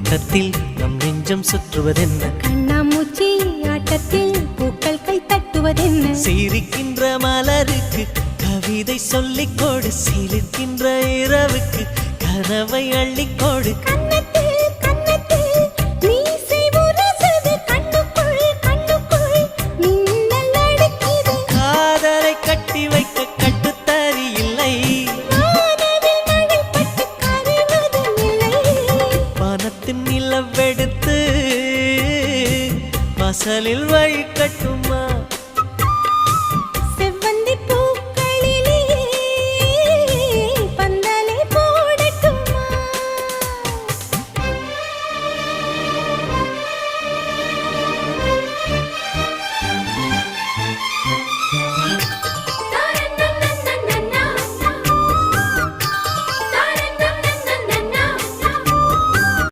தோட்டத்தில் நம் நெஞ்சம் சுற்றுவதென்ன கண்ணாமூச்சி ஆட்டத்தில் பூக்கள் கை தட்டுவதென்ன சிரிக்கின்ற மலருக்கு கவிதை சொல்லிக்கோடு சிலிர்க்கின்ற இரவுக்கு கனவை அள்ளிக்கோடு காதலை கட்டி வைக்க கட்டுத்தறி இல்லை வானத்தின் நிலவெடுத்து வாசலில் வழிகட்டு